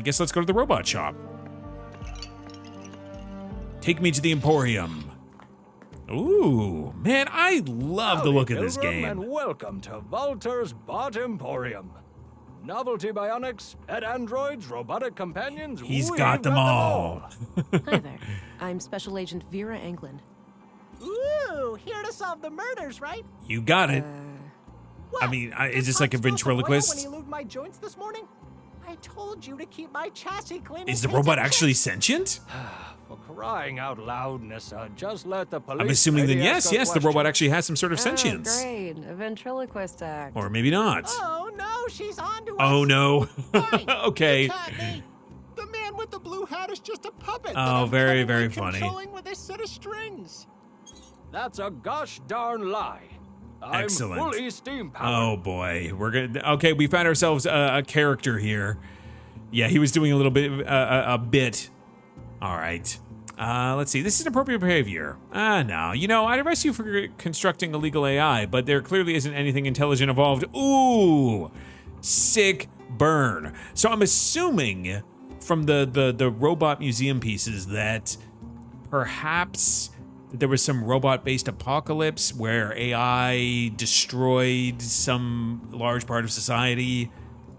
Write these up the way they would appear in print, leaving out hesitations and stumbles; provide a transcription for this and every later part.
I guess let's go to the robot shop. Take me to the Emporium. Ooh, man, I love the look of this game. And welcome to Walter's Bot Emporium. Novelty bionics, pet androids, robotic companions. He's got them all. Hi there. I'm Special Agent Vera Anglin. Ooh, here to solve the murders, right? You got it. What? I mean, is this Did like a Pop spill some oil ventriloquist? When he lubed my joints this morning? I told you to keep my chassis clean. Is the robot actually sentient? For crying out loud, Nissa, just let the police. I'm assuming then lady yes, ask a the robot question. actually has some sort of Oh, sentience. great. A ventriloquist act. Or maybe not. Oh no, she's on to us. Oh no. Fine, Okay. you caught me. The man with the blue hat is just a puppet. that Oh, I'm very, cunningly very funny. Controlling with a set of strings. That's a gosh darn lie. I'm Excellent. fully steam powered. Oh boy, we're gonna. Okay, we found ourselves a character here. Yeah, he was doing a little bit, a bit. All right. Let's see. This is appropriate behavior. No. You know, I'd arrest you for constructing illegal AI, but there clearly isn't anything intelligent involved. Ooh, sick burn. So I'm assuming from the robot museum pieces that perhaps there was some robot-based apocalypse where AI destroyed some large part of society.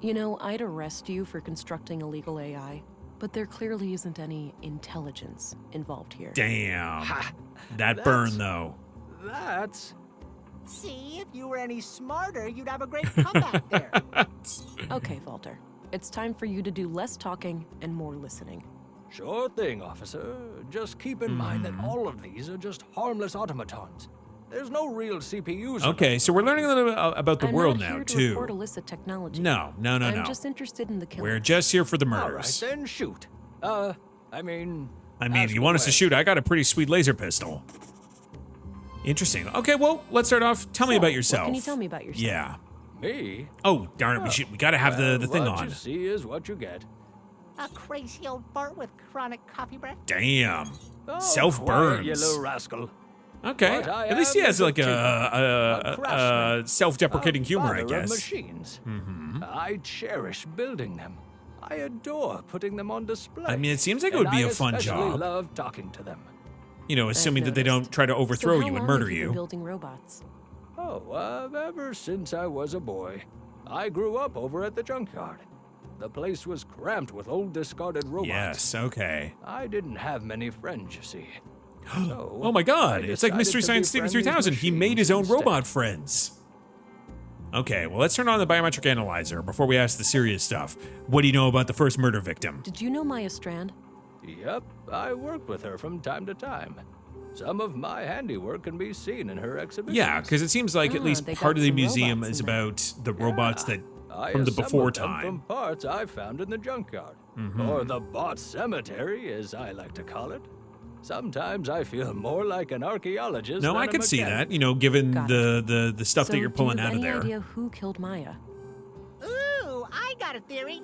You know, I'd arrest you for constructing illegal AI, but there clearly isn't any intelligence involved here. Damn. Ha, That burn, though. That's. See, if you were any smarter, you'd have a great comeback there. Okay, Walter. It's time for you to do less talking and more listening. Sure thing, officer. Just keep in mind that all of these are just harmless automatons. There's no real CPUs. Okay, so we're learning a little bit about the I'm world not now, here to report too. illicit technology. No. I'm just interested in the killing. We're just here for the All right, murders. then shoot. I mean, If you want us to shoot, I got a pretty sweet laser pistol. Interesting. Okay, well, let's start off. Tell me about yourself. What can you tell me about yourself? Yeah. Me? Oh, darn it, we gotta have the thing what on. you see is what you get. A crazy old fart with chronic coffee breath. Damn. Oh, Self-burns. quiet, you little rascal. Okay. What I At least he am has is a like a craftsman, self-deprecating a humor, I father of guess. Machines. I cherish building them. I adore putting them on display. I mean, it seems like it And would be I a fun especially job. love talking to them. You know, assuming that they noticed. don't try to overthrow So how you and long murder have you. Been you. building robots. Oh, ever since I was a boy. I grew up over at the junkyard. The place was cramped with old discarded robots. Yes, okay. I didn't have many friends, you see. So Oh my god, I it's like decided Mystery to Science Theater befriend these 3000. He made his machines own instead. robot friends. Okay, well, let's turn on the biometric analyzer before we ask the serious stuff. What do you know about the first murder victim? Did you know Maya Strand? Yep, I worked with her from time to time. Some of my handiwork can be seen in her exhibitions. Yeah, because it seems like at least they part got of the some museum robots is in there. about the robots that I from the assembled before them time. from parts I found in the junkyard, Mm-hmm. or the bot cemetery, as I like to call it. Sometimes I feel more like an archaeologist. No, than I a could see mechanic. that, you know, given Got the stuff So that you're pulling do you out have of any there. idea who killed Maya? Ooh, I got a theory.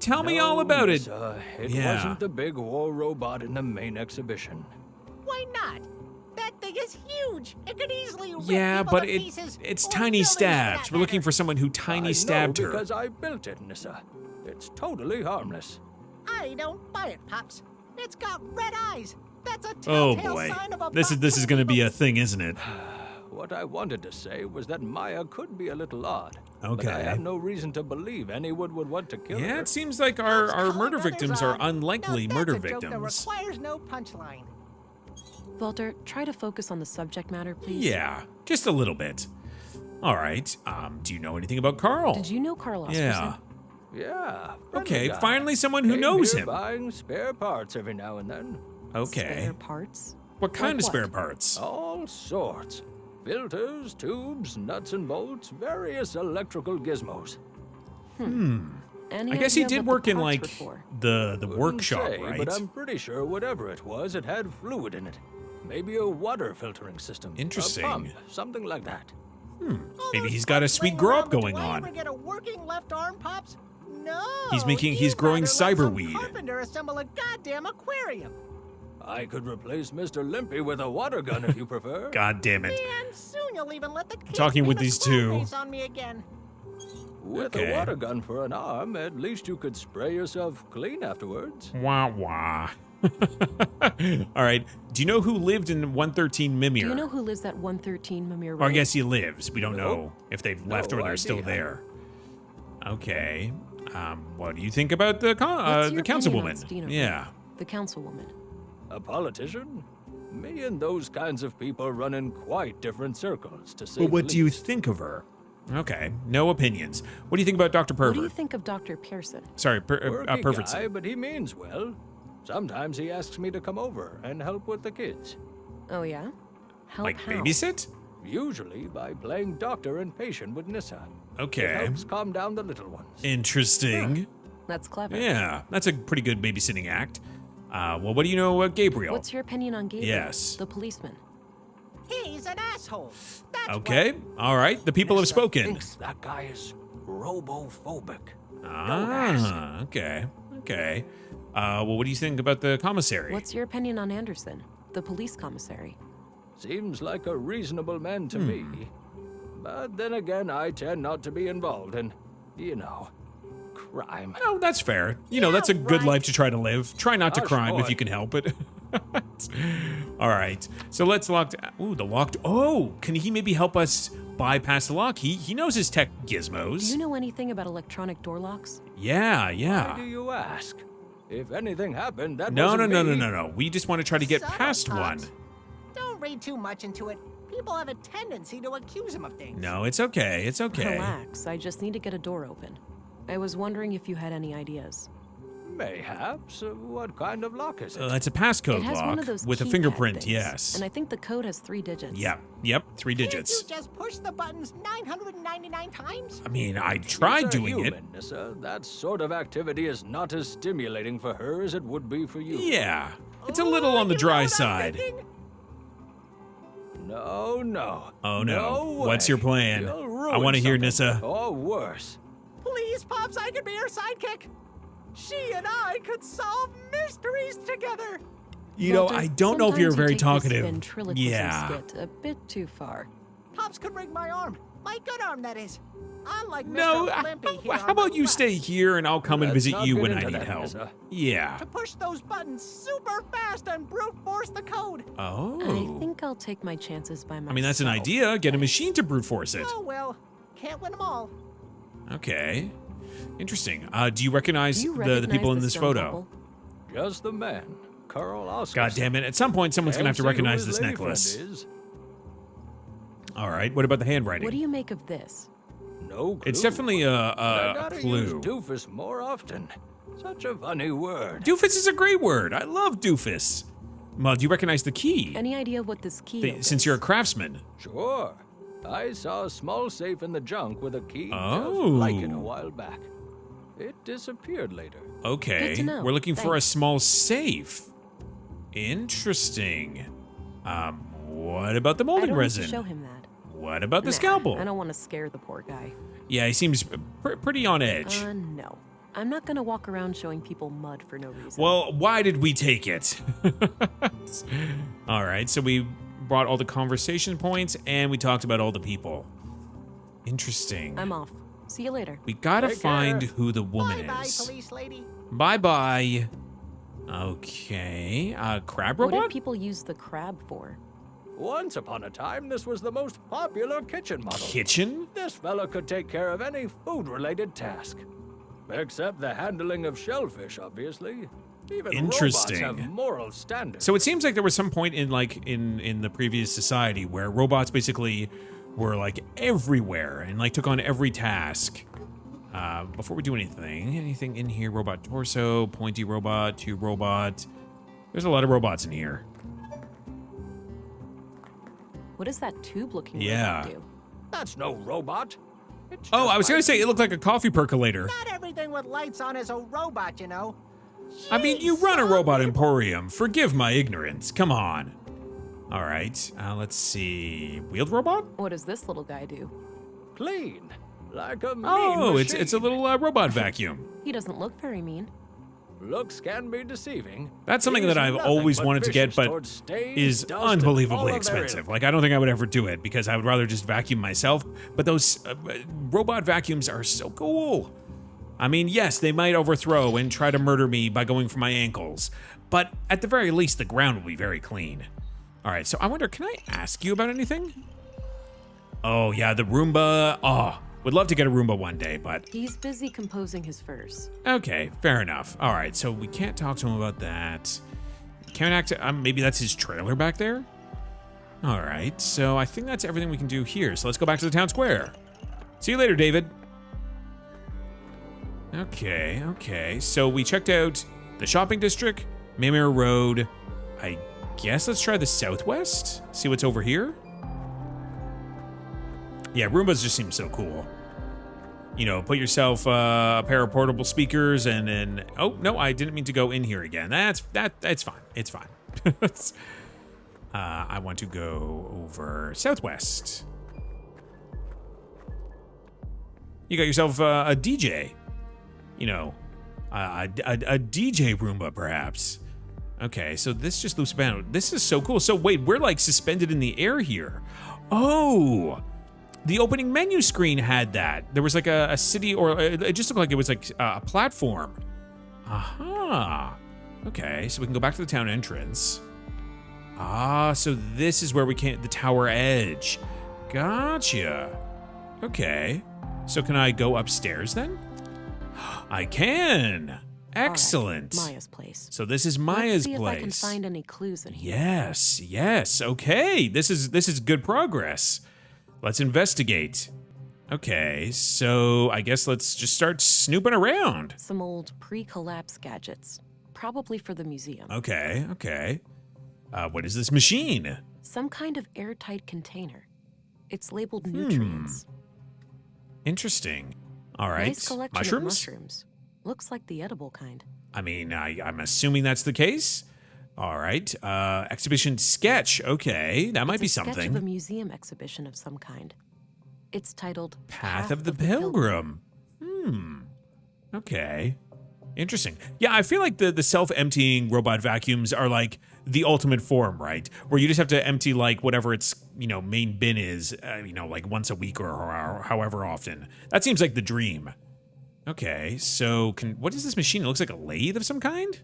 Tell me all No, about it. Lisa, it Yeah. wasn't the big war robot in the main exhibition. Why not? That thing is huge. It could easily rip Yeah, people but to pieces, it's or tiny buildings for stabs. that We're looking matter. for someone who tiny stabbed I know her. because I built it, Nissa. It's totally harmless. I don't buy it, Pops. It's got red eyes. That's a Oh telltale boy, sign of a this bot is going to be a evil. thing, isn't it? What I wanted to say was that Maya could be a little odd. But I Okay. have no reason to believe anyone would want to kill her. Yeah, it seems like our Calling murder others victims are odd. unlikely Now, murder that's a joke that victims. requires no punchline. Walter, try to focus on the subject matter, please. Yeah, just a little bit. All right. Do you know anything about Carl? Did you know Carl Oscarson? Yeah. Yeah. Okay, friendly guy. finally someone who Came knows here him. Buying spare parts every now and then. Okay. Spare parts? What kind of Like spare what? parts? All sorts. Filters, tubes, nuts and bolts, various electrical gizmos. Any I guess he idea did what work the in parts like were for? the Couldn't workshop, say, right? But I'm pretty sure whatever it was, it had fluid in it. Maybe a water filtering system. Interesting. A pump, something like that. All Maybe those he's got a parts sweet laying grow around, up but going do I on. ever get a working left arm, Pops? No. He's you'd growing rather let some cyberweed. Carpenter assemble a goddamn aquarium. I could replace Mr. Limpy with a water gun if you prefer. God damn it. And soon you'll even let the kids Talking paint with a these square two. face on me again. With Okay. a water gun for an arm, at least you could spray yourself clean afterwards. Wah wah. All right. Do you know who lived in 113 Mimir? Do you know who lives at 113 Mimir Road? Or I guess he lives. We don't know Nope. if they've left or No they're still idea. there. Okay. What do you think about the What's your the opinion on councilwoman? Stina? Yeah. The councilwoman. A politician? Me and those kinds of people run in quite different circles, to say But the what do you least. think of her? Okay. No opinions. What do you think about Dr. What do you Pervert? think of Dr. Pearson? Sorry, Quirky Pervertson. guy, but he means well. Sometimes he asks me to come over and help with the kids. Oh, yeah? Help Like how? babysit? Usually by playing doctor and patient with Nissa. It Okay. helps calm down the little ones. Interesting. That's clever. Yeah, that's a pretty good babysitting act. Well, what do you know about Gabriel? What's your opinion on Gabriel? Yes. The policeman. He's an asshole. That's Okay. All right. The people have Nissa spoken. thinks that guy is robophobic. Okay. Okay. Well, what do you think about the commissary? What's your opinion on Anderson, the police commissary? Seems like a reasonable man to me. But then again, I tend not to be involved in, crime. Oh, that's fair. You know, that's a good right. life to try to live. Try not to Gosh, crime if boy. you can help it. All right. So let's lock. Ooh, the locked. Oh, can he maybe help us bypass the lock? He knows his tech gizmos. Do you know anything about electronic door locks? Yeah, Why do yeah. you ask? If anything happened, that No, wasn't me. no. We just want to try to get Shut up, past one. Pops. Don't read too much into it. People have a tendency to accuse him of things. No, it's okay. It's okay. Relax, I just need to get a door open. I was wondering if you had any ideas. Mayhaps. What kind of lock is it? It's a passcode It has lock one of those with a keypad fingerprint. things, Yes. And I think the code has 3 digits. Yep. 3 Can't digits. you just push the buttons 999 times? I mean, I She's tried a doing it. human, Nissa. That sort of activity is not as stimulating for her as it would be for you. Yeah. It's a little on the You know dry what I'm side. thinking? No. Oh no. No What's way. your plan? You'll I ruin want to hear something. Nissa. Or worse. Please, Pops, I could be her sidekick. She and I could solve mysteries together. You know, Walter, I don't know if you're sometimes very you take this talkative. ventriloquism Yeah. skit a bit too far. Pops could rig my arm. My good arm, that is. Unlike No, Mr. Limpy here how on about the you left. stay here and I'll come and Let's visit not you get when I into need that, help. Nissa. Yeah. To push those buttons super fast and brute force the code. Oh. I think I'll take my chances by myself. I mean, that's an idea. Get a machine to brute force it. Oh well, can't win them all. Okay. Interesting. Do you recognize, Do you the recognize people in this this young photo? couple? Just the man. Carl Oscar. God damn it. At some point, someone's going to have to recognize this necklace. All right. What about the handwriting? What do you make of this? No clue. It's definitely I a gotta clue. use doofus more often. Such a funny word. Doofus is a great word. I love doofus. Well, do you recognize the key? Any idea what this key is? Since you're a craftsman. Sure. I saw a small safe in the junk with a key Oh. just like it a while back. It disappeared later. Okay. Good to know. We're looking for a Thanks. small safe. Interesting. What about the I molding don't need resin? to show him that. What about the Nah, scalpel? I don't want to scare the poor guy. Yeah, he seems pretty on edge. No. I'm not gonna walk around showing people mud for no reason. Well, why did we take it? All right, so we brought all the conversation points and we talked about all the people. Interesting. I'm off. See you later. We gotta Take find care. who the woman Bye-bye, is. police lady. Bye-bye. Okay. Crab What robot? did people use the crab for? Once upon a time, this was the most popular kitchen model. Kitchen? This fella could take care of any food-related task. Except the handling of shellfish, obviously. Even Interesting. robots have moral standards. So it seems like there was some point in in the previous society where robots basically were like everywhere and like took on every task. Before we do anything in here? Robot torso, pointy robot, tube robot. There's a lot of robots in here. What does that tube-looking Yeah. robot do? That's no robot. It's Oh, just I was gonna like- say it looked like a coffee percolator. Not everything with lights on is a robot, you know. I mean, you Jeez, run a son. robot emporium. Forgive my ignorance. Come on. All right. Let's see. Wheeled robot? What does this little guy do? Clean. Like a mean Oh, it's a machine. little robot vacuum. He doesn't look very mean. Looks can be deceiving. That's something He's that I've nothing always but wanted to get, vicious but towards stage, is dust, and all unbelievably of their expensive. ilk. Like, I don't think I would ever do it because I would rather just vacuum myself. But those robot vacuums are so cool. I mean, yes, they might overthrow and try to murder me by going for my ankles, but at the very least, the ground will be very clean. All right, so I wonder, can I ask you about anything? Oh, yeah, the Roomba. Oh, would love to get a Roomba one day, but... He's busy composing his verse. Okay, fair enough. All right, so we can't talk to him about that. Can't act... maybe that's his trailer back there? All right, so I think that's everything we can do here. So let's go back to the town square. See you later, David. Okay. So we checked out the shopping district, Mimir Road. I guess let's try the southwest. See what's over here. Yeah, Roombas just seem so cool. You know, put yourself a pair of portable speakers and then... Oh, no, I didn't mean to go in here again. That's fine. It's fine. I want to go over southwest. You got yourself a DJ. You know, a DJ Roomba, perhaps. Okay, so this just loops about. This is so cool. So wait, we're like suspended in the air here. Oh, the opening menu screen had that. There was like a city, or it just looked like it was like a platform. Aha. Okay, so we can go back to the town entrance. Ah, so this is where we can't, the tower edge. Gotcha. Okay, so can I go upstairs then? I can. Excellent. All right, Maya's place. So this is Maya's Let's see place. if I can find any clues in here. Yes. Okay. This is good progress. Let's investigate. Okay, so I guess let's just start snooping around. Some old pre-collapse gadgets, probably for the museum. Okay. What is this machine? Some kind of airtight container. It's labeled nutrients. Interesting. All right. Nice collection of mushrooms. Looks like the edible kind. I mean, I'm assuming that's the case. All right. Exhibition sketch. Okay, that might be It's a sketch something. of a museum exhibition of some kind. It's titled Path of the Pilgrim. Okay. Interesting. Yeah, I feel like the self-emptying robot vacuums are like the ultimate form, right? Where you just have to empty like whatever its, main bin is, like once a week or however often. That seems like the dream. Okay, so what is this machine? It looks like a lathe of some kind?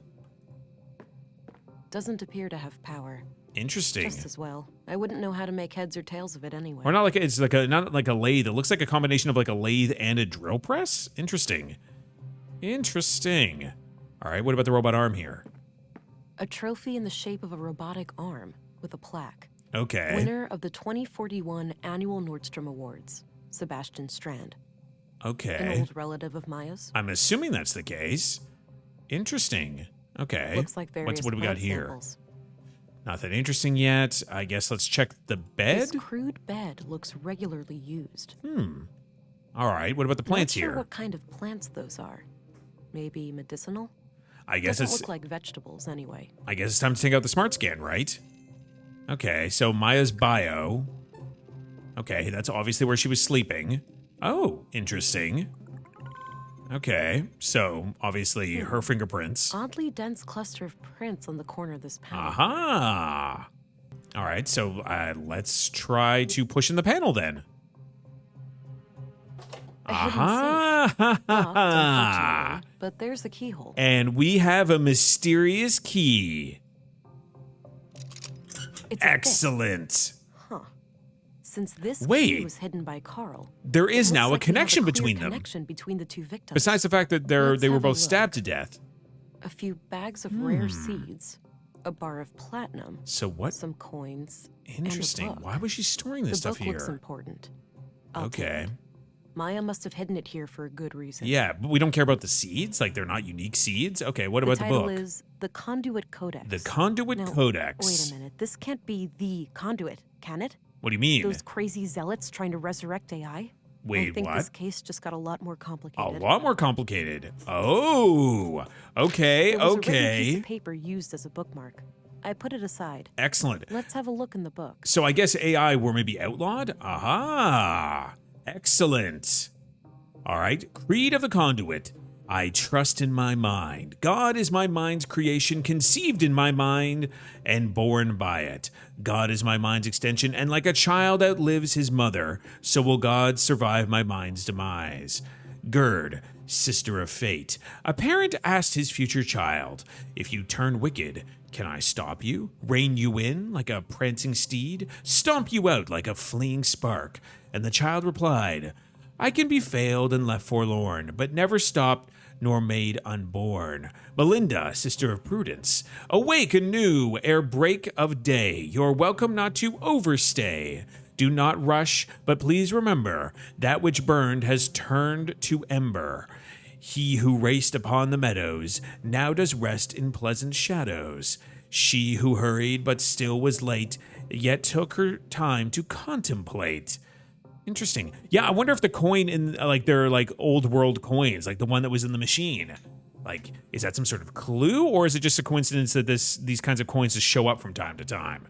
Doesn't appear to have power. Interesting. Just as well. I wouldn't know how to make heads or tails of it anyway. Or not like it's like not like a lathe. It looks like a combination of like a lathe and a drill press. Interesting. All right, what about the robot arm here? A trophy in the shape of a robotic arm with a plaque. Okay. Winner of the 2041 annual Nordstrom Awards, Sebastian Strand. Okay. An old relative of Maya's. I'm assuming that's the case. Interesting. Okay. Looks like various what do we got blood here? samples. Nothing interesting yet. I guess let's check the bed. This crude bed looks regularly used. All right. What about the plants Not sure here? what kind of plants those are. Maybe medicinal? I guess Doesn't it's look like vegetables anyway. I guess it's time to take out the smart scan, right? Okay, so Maya's bio. Okay, that's obviously where she was sleeping. Oh, interesting. Okay, so obviously her fingerprints. Oddly dense cluster of prints on the corner of this panel. Aha! All right, so let's try to push in the panel then. A hidden Aha! safe. Locked, unfortunately, but there's the keyhole. And we have a mysterious key. It's a bit. Excellent. Since this Wait. key was hidden by Carl, There is it now looks a like we have connection clear between them. Connection between the two victims. Besides the fact that Let's they were have a both look. stabbed to death. A few bags of rare seeds, a bar of platinum, So what? some coins, Interesting. and a book. Why was she storing this The stuff book looks here? important. I'll take Okay. it. Maya must have hidden it here for a good reason. Yeah, but we don't care about the seeds? Like they're not unique seeds? Okay, what about the title book? is The Conduit Codex. The Conduit Now, Codex. Wait a minute. This can't be the conduit, can it? What do you mean? Those crazy zealots trying to resurrect AI? I Wait, think what? this case just got a lot more A complicated. lot more complicated. Oh, okay, There was a written piece okay. of paper used as a bookmark. I put it aside. Excellent. Let's have a look in the book. So I guess AI were maybe outlawed? Aha! Excellent. All right, Creed of the Conduit. I trust in my mind. God is my mind's creation, conceived in my mind and born by it. God is my mind's extension, and like a child outlives his mother, so will God survive my mind's demise. Gerd, sister of fate. A parent asked his future child, if you turn wicked, can I stop you? Rein you in like a prancing steed? Stomp you out like a fleeing spark? And the child replied, I can be failed and left forlorn, but never stopped nor made unborn. Melinda, sister of prudence, awake anew ere break of day. You're welcome not to overstay. Do not rush, but please remember, that which burned has turned to ember. He who raced upon the meadows now does rest in pleasant shadows. She who hurried but still was late, yet took her time to contemplate. Interesting. Yeah, I wonder if the coin in like their like old world coins, like the one that was in the machine, like is that some sort of clue, or is it just a coincidence that these kinds of coins just show up from time to time?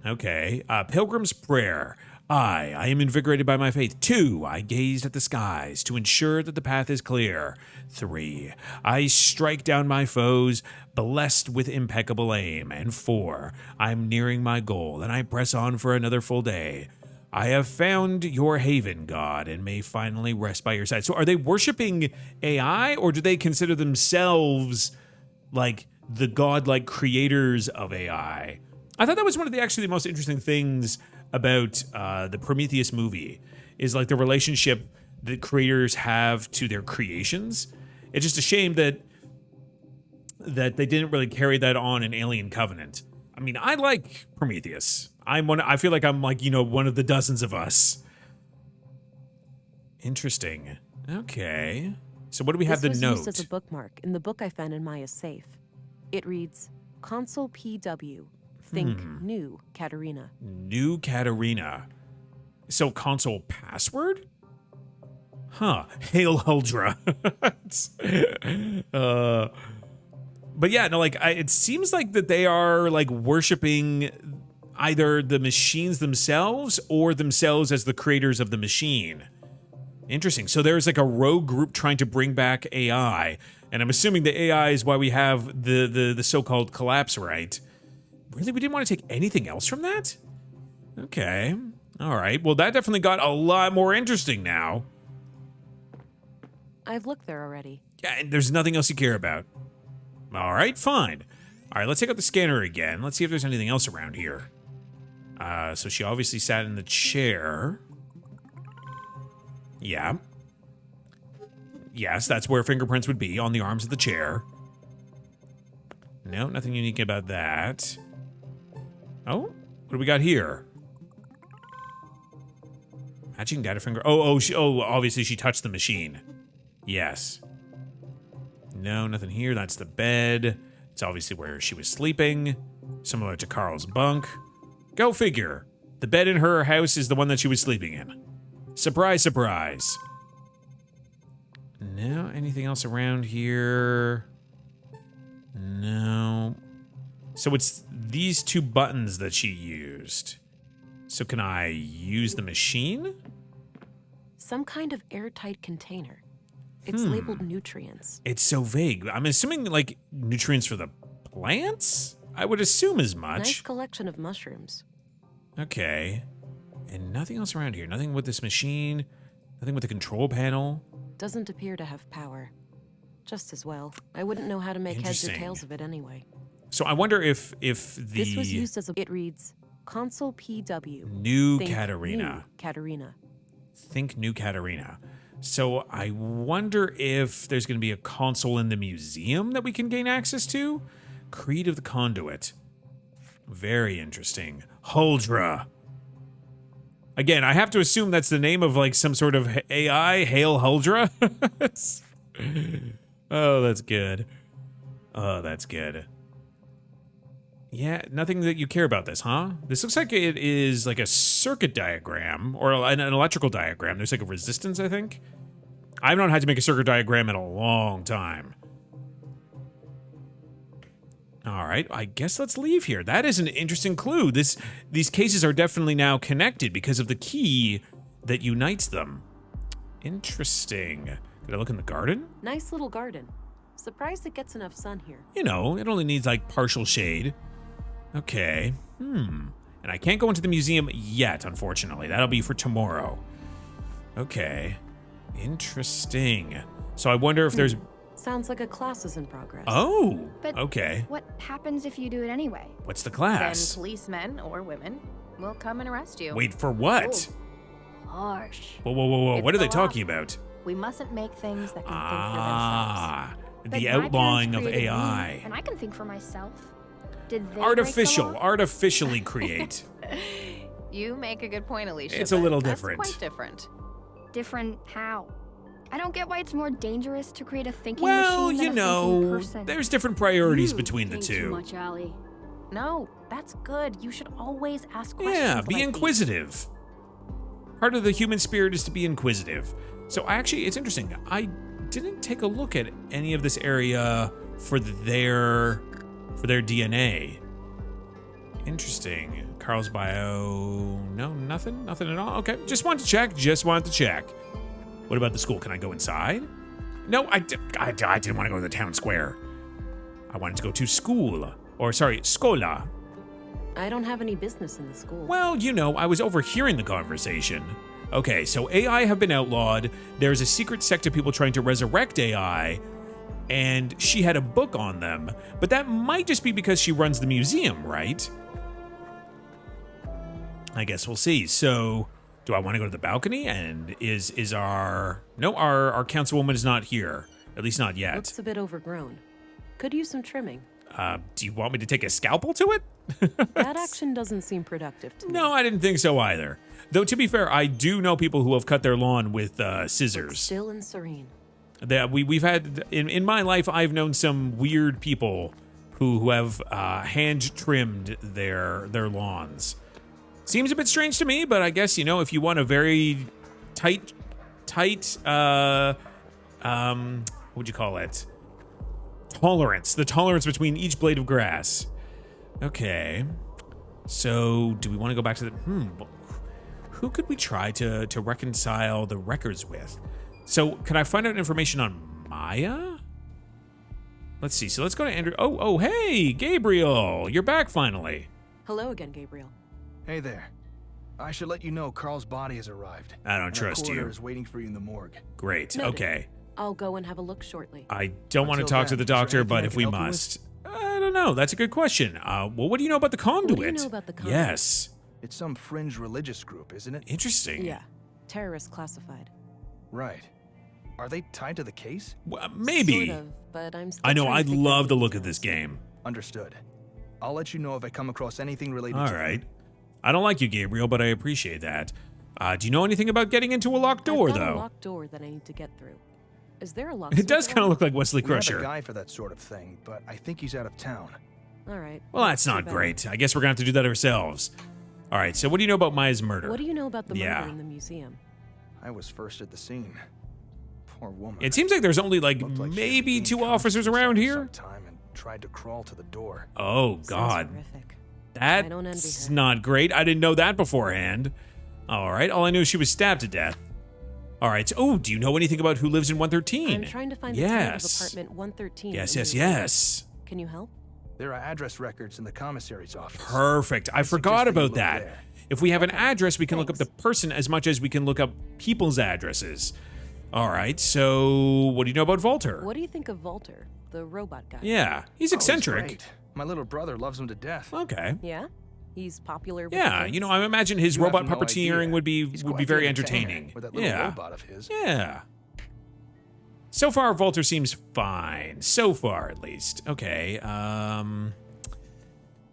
Okay. Pilgrim's Prayer. I am invigorated by my faith. 2, I gazed at the skies to ensure that the path is clear. 3, I strike down my foes, blessed with impeccable aim. And 4, I'm nearing my goal, and I press on for another full day. I have found your haven, God, and may finally rest by your side. So are they worshiping AI, or do they consider themselves like the godlike creators of AI? I thought that was one of the most interesting things about the Prometheus movie, is like the relationship that creators have to their creations. It's just a shame that they didn't really carry that on in Alien Covenant. I mean, I like Prometheus. I feel like I'm like, one of the dozens of us. Interesting. Okay. So what do we have the This was note? used as a bookmark in the book I found in Maya's safe. It reads, Consul PW. Think new, Katerina. New Katerina. So console password? Huh. Hail Huldra. But yeah, no, like it seems like that they are like worshiping either the machines themselves or themselves as the creators of the machine. Interesting. So there's like a rogue group trying to bring back AI, and I'm assuming the AI is why we have the so-called collapse, right? Really, we didn't want to take anything else from that? Okay. All right. Well, that definitely got a lot more interesting now. I've looked there already. Yeah, and there's nothing else you care about. All right, fine. All right, let's take out the scanner again. Let's see if there's anything else around here. So she obviously sat in the chair. Yeah. Yes, that's where fingerprints would be, on the arms of the chair. No, nothing unique about that. Oh, what do we got here? Matching data finger. Obviously she touched the machine. Yes. No, nothing here. That's the bed. It's obviously where she was sleeping. Similar to Carl's bunk. Go figure. The bed in her house is the one that she was sleeping in. Surprise, surprise. No, anything else around here? No. So it's these 2 buttons that she used. So can I use the machine? Some kind of airtight container. It's labeled nutrients. It's so vague. I'm assuming like nutrients for the plants? I would assume as much. Nice collection of mushrooms. Okay. And nothing else around here. Nothing with this machine. Nothing with the control panel. Doesn't appear to have power. Just as well. I wouldn't know how to make heads or Interesting. tails of it anyway. So I wonder if the This was used as it reads, Consul PW. new Think Katerina. new Katerina. Think new Katerina. So I wonder if there's going to be a console in the museum that we can gain access to. Creed of the Conduit. Very interesting. Huldra. Again, I have to assume that's the name of like some sort of AI. Hail Huldra. Oh, that's good. Oh, that's good. Yeah, nothing that you care about this, huh? This looks like it is like a circuit diagram or an electrical diagram. There's like a resistance, I think. I've not had to make a circuit diagram in a long time. All right, I guess let's leave here. That is an interesting clue. These cases are definitely now connected because of the key that unites them. Interesting. Did I look in the garden? Nice little garden. Surprised it gets enough sun here. You know, it only needs like partial shade. Okay. And I can't go into the museum yet, unfortunately. That'll be for tomorrow. Okay. Interesting. So I wonder if there's... Sounds like a class is in progress. Oh, But okay. what happens if you do it anyway? What's the Then class? policemen or women will come and arrest you. Wait, for what? Harsh. Whoa, whoa, whoa, whoa. It's What are they the law. talking about? We mustn't make things that can Ah, But the my outlawing parents of created me, AI. and I can think for myself. Did they Artificial, break the law? artificially create. think for themselves. You make a good point, Alicia. It's a but little that's different. Quite different. Different how? I don't get why it's more dangerous to create a thinking Well, machine you than a thinking know, person. there's different priorities You between the think too two. much, Allie. No, that's good. You should always ask questions. Yeah, be like inquisitive. Part of the human spirit is to be inquisitive. So it's interesting. I didn't take a look at any of this area for their DNA. Interesting. Carl's bio. No, nothing at all. Okay, just wanted to check. What about the school? Can I go inside? No, I didn't want to go to the town square. I wanted to go to school. Or sorry, scola. I don't have any business in the school. Well, you know, I was overhearing the conversation. Okay, so AI have been outlawed. There's a secret sect of people trying to resurrect AI, and she had a book on them. But that might just be because she runs the museum, right? I guess we'll see. So, do I want to go to the balcony? And is our councilwoman is not here. At least not yet. Looks a bit overgrown. Could use some trimming. Do you want me to take a scalpel to it? That action doesn't seem productive to me. No, I didn't think so either. Though, to be fair, I do know people who have cut their lawn with scissors. Still and serene. That we've had in my life, I've known some weird people who have hand trimmed their lawns. Seems a bit strange to me, but I guess, you know, if you want a very tight what would you call it? The tolerance between each blade of grass. Okay. So, do we want to go back to the who could we try to reconcile the records with? So, can I find out information on Maya? Let's see. So, let's go to Andrew. Oh, hey, Gabriel. You're back finally. Hello again, Gabriel. Hey there. I should let you know Carl's body has arrived. I don't and trust our coroner you. is waiting for you in the morgue. Great. Noted. Okay. I'll go and have a look shortly. I don't want to Until talk to then, the is there doctor, anything but I if can we help you with? must. I don't know. That's a good question. Well, what do you know about the conduit? What do you know about the conduit? Yes. It's some fringe religious group, isn't it? Interesting. Yeah. Terrorist classified. Right. Are they tied to the case? Well, maybe. Sort of, but I'm still I know. trying to I'd figure love out the the look of this details. game. Understood. I'll let you know if I come across anything related All to right. I don't like you, Gabriel, but I appreciate that. Do you know anything about getting into a locked door, I've got though? a locked door that I need to get through. Is there a lock? It does kind of look like Wesley We have a Crusher. guy for that sort of thing, but I think he's out of town. All right. Well, that's too not bad. great. I guess we're gonna have to do that ourselves. All right. So, what do you know about Maya's murder? What do you know about the Yeah. murder in the museum? I was first at the scene. Poor woman. It seems like there's only like Looked like she had maybe gained 2 officers consciousness around after here. some time and tried to crawl to the door. Oh Sounds God, horrific. I don't envy that's her. not great. I didn't know that beforehand. All right. All I knew is she was stabbed to death. All right. So, do you know anything about who lives in 113? I'm trying to find the tenant of Yes. apartment 113. Yes. in Yes. the- Yes. Can you help? There are address records in the commissary's office. Perfect. I forgot suggest that you about look that. there. If we have an address, we can look up the Thanks. person as much as we can look up people's addresses. All right. So, what do you know about Volter? What do you think of Volter, the robot guy? Yeah, he's Oh, eccentric. great. My little brother loves him to death. Okay. Yeah? He's popular with the Yeah, kids? you know, I imagine his You have robot no puppeteering idea. would be He's would be quite very the entertainer entertaining. with that little Yeah. robot of his. Yeah. So far, Volter seems fine. So far, at least. Okay.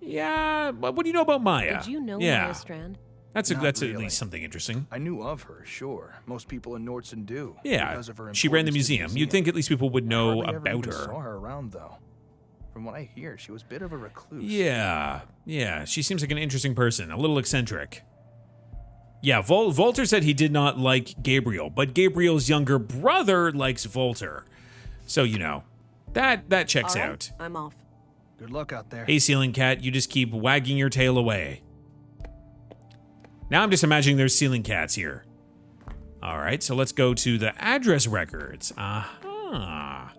Yeah. What do you know about Maya? Did you know Yeah. Maya Strand? That's Not at really. least something interesting. I knew of her, sure. Most people in Nordson do. Yeah. because of her She ran the importance to museum. You'd think at least people would know Hardly ever about even her. Saw her around though. From what I hear, she was a bit of a recluse. Yeah, she seems like an interesting person, a little eccentric. Yeah, Volter said he did not like Gabriel, but Gabriel's younger brother likes Volter. So, you know, that checks All right, out. I'm off. Good luck out there. Hey, ceiling cat, you just keep wagging your tail away. Now I'm just imagining there's ceiling cats here. All right, so let's go to the address records. Aha.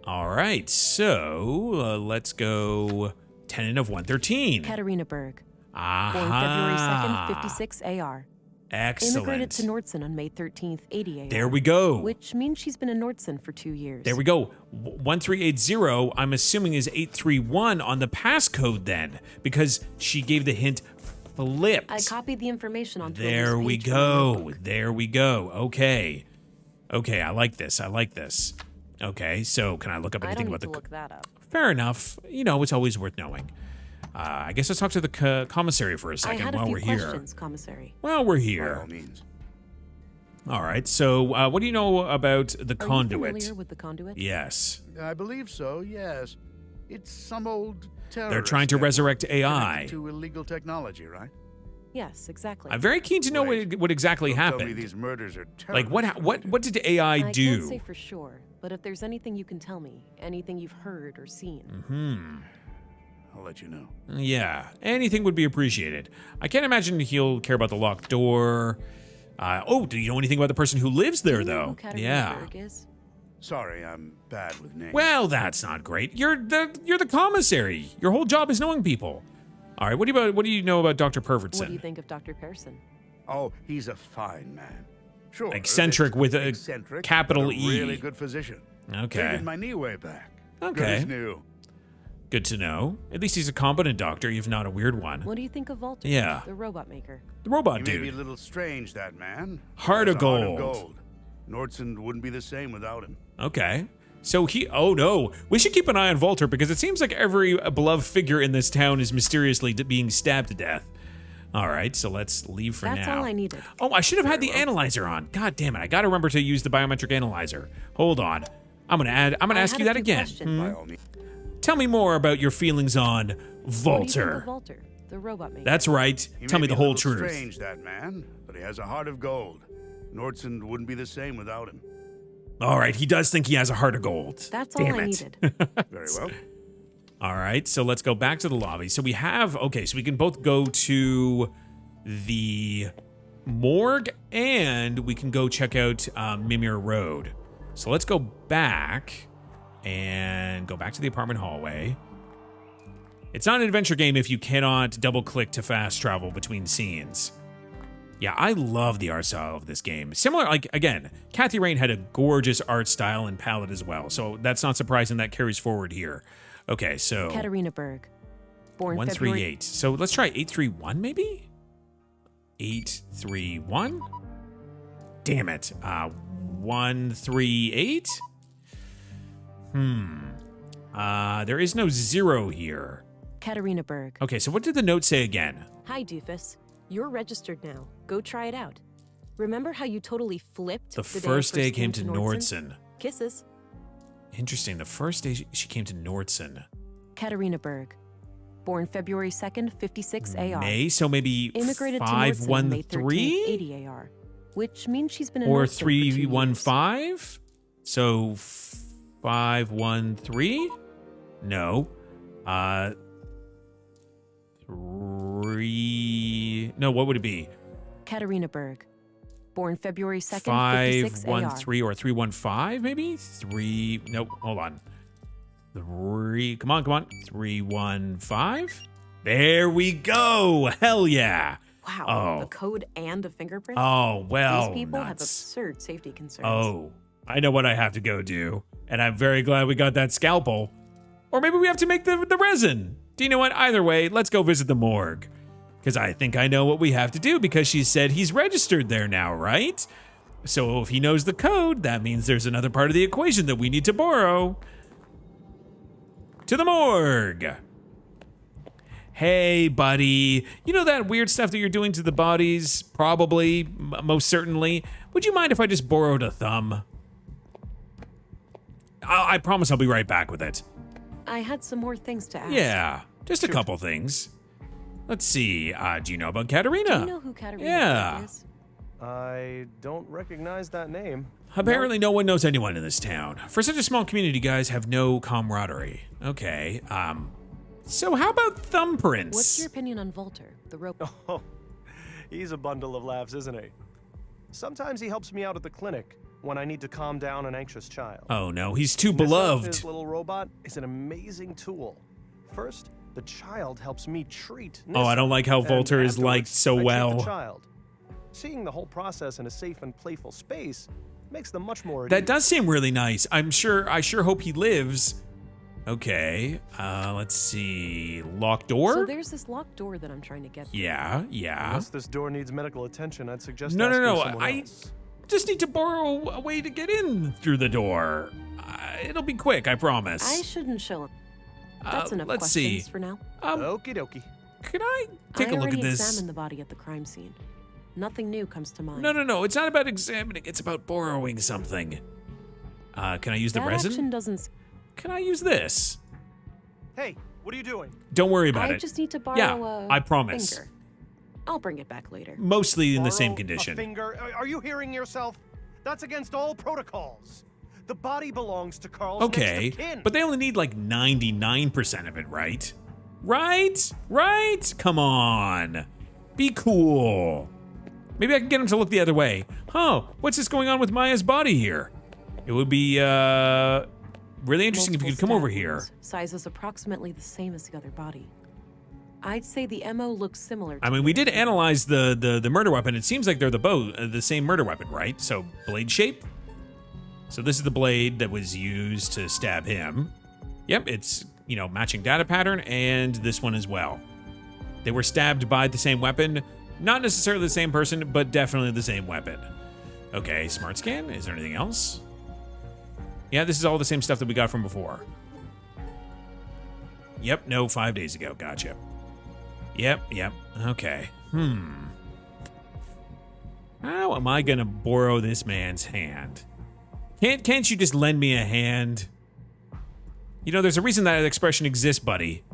All right, so let's go tenant of 113. Katarina Berg. Aha. Born February 2nd, 56 AR. Excellent. Immigrated to Nordson on May 13th, 80 AR. There we go. Which means she's been in Nordson for 2 years. There we go. 1380, I'm assuming is 831 on the passcode then, because she gave the hint flipped. I copied the information onto a There loose we page from my go. notebook. There we go. Okay. Okay, I like this. I like this. Okay, so can I look up I anything don't about need the... to look that up. Fair enough. You know, it's always worth knowing. I guess let's talk to the commissary for a I second had a while few we're here. questions, Commissary. While we're By here. all means. All right, so what do you know about the Are conduit? you familiar with the conduit? Yes. I believe so, yes. It's some old terrorist. They're trying to resurrect network AI. connected to illegal technology, right? Yes, exactly. I'm very keen to know Right. what exactly Don't tell me happened. these murders are Like, terrorist what did AI I can't do? say for sure, but if there's anything you can tell me, anything you've heard or seen. I'll let you know. Yeah, anything would be appreciated. I can't imagine he'll care about the locked door. Do you know anything about the person who lives there, Do you know though? who Katarina Yeah. Berg is? Sorry, I'm bad with names. Well, that's not great. You're the commissary. Your whole job is knowing people. All right. What do you know about Dr. Pervertson? What do you think of Dr. Pearson? Oh, he's a fine man. Sure. Eccentric it's with a eccentric, capital but a E. really good physician. Okay. Traded my knee way back. Okay. Good as new. Good to know. At least he's a competent doctor, if not a weird one. What do you think of Walter, Yeah. the robot maker? The robot He may be a dude. little strange, that man. Heart He has of a heart of gold. gold. Nordson wouldn't be the same without him. Okay. So oh no, we should keep an eye on Walter because it seems like every beloved figure in this town is mysteriously being stabbed to death. All right, so let's leave for That's now. all I needed. Oh, I should have had the analyzer on. God damn it, I gotta remember to use the biometric analyzer. Hold on. I'm gonna I ask had you a that few again. questions. By all means. Tell me more about your feelings on What do you think Walter. of Walter, the robot maker? That's right. He Tell may me be the a whole little truth. Strange, that man, but he has a heart of gold. Nordson wouldn't be the same without him. All right, he does think he has a heart of gold. That's all Damn I it. needed. Very well. All right, so let's go back to the lobby. So we have, okay, so we can both go to the morgue and we can go check out Mimir Road. So let's go back and go back to the apartment hallway. It's not an adventure game if you cannot double click to fast travel between scenes. Yeah, I love the art style of this game. Similar, like, again, Kathy Rain had a gorgeous art style and palette as well, so that's not surprising that carries forward here. Okay, so Katarina Berg. Born 138. So let's try 831 maybe? 831? Damn it. 138? There is no 0 here. Katarina Berg. Okay, so what did the note say again? Hi, doofus. You're registered now. Go try it out. Remember how you totally flipped The day I first day came to Nordson? Nordson. Kisses. Interesting. The first day she came to Nordson. Katarina Berg. Born February 2nd, 56 AR. May, so maybe Immigrated to Nordson on May 13th, 513 80 AR. Which means she's been in or Nordson for 2 years. 315? So 513? No. 3. No, what would it be? Katarina Berg. Born February 2nd, 56 AR. 513 or 315 maybe? 3. Nope, hold on. 3. Come on. 315? There we go. Hell yeah. Wow, Oh. the code and a fingerprint? Oh, well. These people have nuts. absurd safety concerns. Oh, I know what I have to go do. And I'm very glad we got that scalpel. Or maybe we have to make the resin. Do you know what? Either way, let's go visit the morgue. Because I think I know what we have to do because she said he's registered there now, right? So if he knows the code, that means there's another part of the equation that we need to borrow. To the morgue. Hey, buddy. You know that weird stuff that you're doing to the bodies? Probably, most certainly. Would you mind if I just borrowed a thumb? I promise I'll be right back with it. I had some more things to ask. Yeah, just a couple things. Let's see. Do you know about Katarina? Do you know who Katarina Yeah. Berg is? I don't recognize that name. Apparently no one knows anyone in this town. For such a small community, guys have no camaraderie. Okay, so how about thumbprints? What's your opinion on Walter, the robot? Oh, he's a bundle of laughs, isn't he? Sometimes he helps me out at the clinic when I need to calm down an anxious child. Oh no, he's too Nissa, beloved. his little robot, is an amazing tool. First, the child helps me treat Nissa, Oh, I don't like how and Volter is liked afterwards, so I treat well. the child. Seeing the whole process in a safe and playful space makes them much more at That ease. does seem really nice. I sure hope he lives. Okay, let's see. Locked door? So there's this locked door that I'm trying to get through. Yeah. Unless this door needs medical attention, I'd suggest No, asking someone I else. just need to borrow a way to get in through the door. It'll be quick, I promise. I shouldn't show him. That's enough let's questions see. for now. Okie dokie. Can I take I a look already at this? examined the body at the crime scene. Nothing new comes to mind. No. It's not about examining. It's about borrowing something. Can I use the that resin? action doesn't. Can I use this? Hey, what are you doing? Don't worry about I it. just need to borrow Yeah, a I promise. finger. I'll bring it back later. Mostly in the same Borrow condition. A finger? Are you hearing yourself? That's against all protocols. The body belongs to Carl's Okay, next of kin. but they only need like 99% of it, right? Right? Come on. Be cool. Maybe I can get him to look the other way. Huh, what's this going on with Maya's body here? It would be, really interesting if you could come over here. Sizes approximately the same as the other body. I'd say the MO looks similar. I mean, we did analyze the murder weapon. It seems like they're the same murder weapon, right? So, blade shape? So this is the blade that was used to stab him. Yep, it's, matching data pattern, and this one as well. They were stabbed by the same weapon. Not necessarily the same person, but definitely the same weapon. Okay, smart scan. Is there anything else? Yeah, this is all the same stuff that we got from before. Yep, no, 5 days ago. Gotcha. Yep. Okay. How am I gonna borrow this man's hand? Can't you just lend me a hand? There's a reason that expression exists, buddy.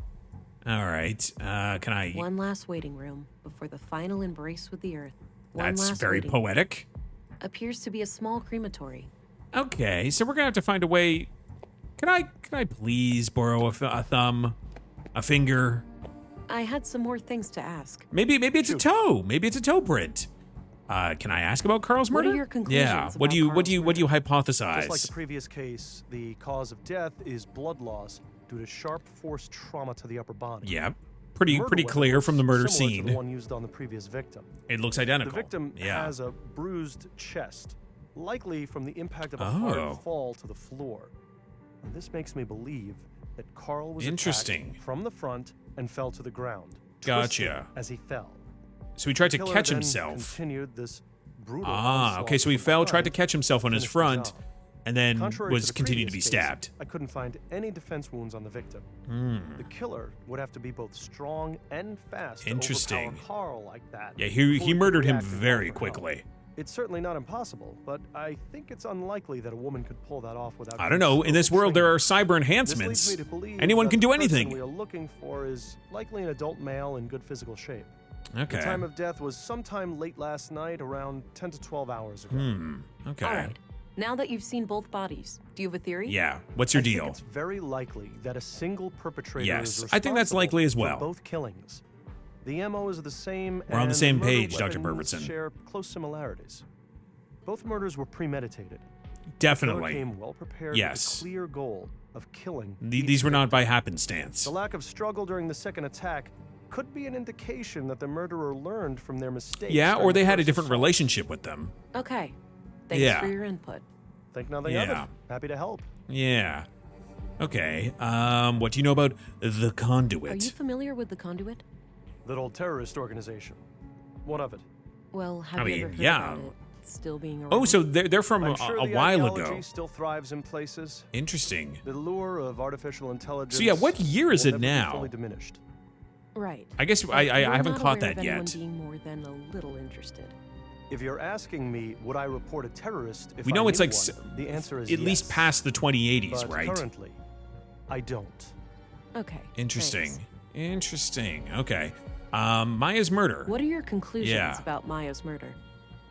All right. Can I? One last waiting room before the final embrace with the earth. One That's last very waiting poetic. room. Appears to be a small crematory. Okay, so we're gonna have to find a way. Can I please borrow a thumb, a finger? I had some more things to ask. Maybe it's a toe. Maybe it's a toe print. Can I ask about Carl's What murder? are your conclusions Yeah. about What do you Just hypothesize? like the previous case, the cause of death is blood loss due to sharp force trauma to the upper body. Yeah. Pretty Murder weapon clear looks from the murder similar to scene. the one used on the previous victim. It looks The identical. victim Yeah. has a bruised chest, likely from the impact of a Oh. hard fall to the floor. And this makes me believe that Carl was Interesting. attacked from the front and fell to the ground. Gotcha. twisted as he fell. So he tried to The killer catch then himself. Continued this brutal Okay, so he onslaught fell, from tried to behind, catch himself on his finished front, job. and then Contrary was to the continued to be previous case, stabbed. I couldn't find any defense wounds on the victim. The killer would have to be both strong and fast Interesting. to overpower Carl like that. Yeah, he before murdered him react and very call for help. quickly. It's certainly not impossible, but I think it's unlikely that a woman could pull that off without. I don't know. In this world, there are cyber This enhancements. leads me to believe Anyone that can the do person anything. We are looking for is likely an adult male in good physical shape. The Okay. time of death was sometime late last night, around 10 to 12 hours ago. Okay. All right. Now that you've seen both bodies, do you have a theory? Yeah. What's your I think deal? it's very likely that a single perpetrator Yes, is I think that's likely as responsible well. for both killings. The MO is the same. We're on the and same murder page, Dr. weapons Burbertson. Share close similarities. Both murders were premeditated. The killer Definitely. came well prepared Yes. with a clear goal of killing. These each were not victim. by happenstance. The lack of struggle during the second attack could be an indication that the murderer learned from their mistakes. Yeah, during or the they had a first different assault. relationship with them. Okay. Thanks Yeah. for your input. Think nothing of Yeah. it. Happy to help. Yeah. Okay. What do you know about the Are conduit? you familiar with the Conduit? That old terrorist organization. What of it? Well, have I you mean, ever heard yeah. about it still being around? Oh, so they're from I'm a sure the while ideology ago. still thrives in places. Interesting. The lure of artificial intelligence. So yeah, what year is will it never be now? Fully diminished. Right. I guess But I you're haven't not caught aware of that anyone yet. being more than a little interested. If you're asking me, would I report a terrorist if We I know it's knew like one, the answer is at least yes. past the 2080s, But right? currently, I don't. Okay. Interesting. thanks. Interesting. Okay. Maya's murder. What are your conclusions Yeah. about Maya's murder?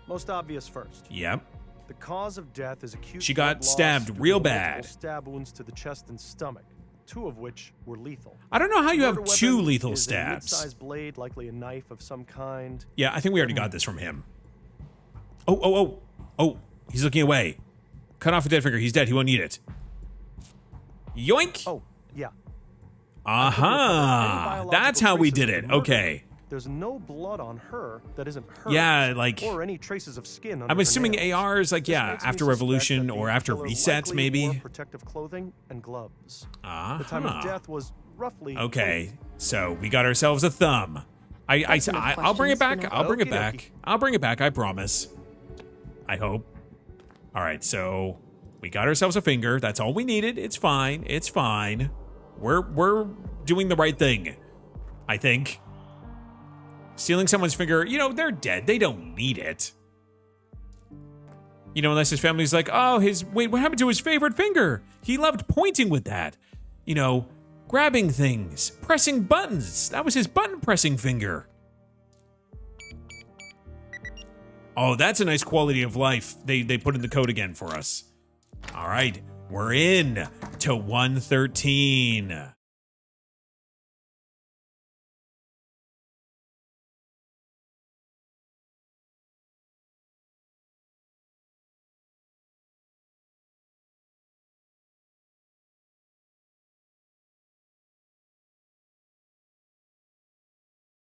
Most obvious first. Yep. The cause of death is acute. She blood got loss stabbed due to real multiple bad. Stab wounds to the chest and stomach, 2 of which were lethal. I don't know how you Murder have 2 weapon lethal is a stabs. mid-sized blade, likely a knife of some kind. Yeah, I think we already got this from him. Oh, he's looking away. Cut off a dead finger. He's dead. He won't need it. Yoink. Oh, yeah. Aha. That's how we did it. Okay. There's no blood on her that isn't hers. Yeah, like, or any traces of skin. I'm assuming ARs, like, yeah, after Revolution or after resets, maybe. Protective clothing and gloves. Ah. The time of death was roughly. Okay, so we got ourselves a thumb. I'll bring it back. I'll bring it back. I'll bring it back. I promise. I hope. All right, so we got ourselves a finger. That's all we needed. It's fine. It's fine. We're doing the right thing, I think. Stealing someone's finger, you know, they're dead. They don't need it. You know, unless his family's like, oh, wait, what happened to his favorite finger? He loved pointing with that. You know, grabbing things, pressing buttons. That was his button pressing finger. Oh, that's a nice quality of life they put in the code again for us. All right, we're in to 113.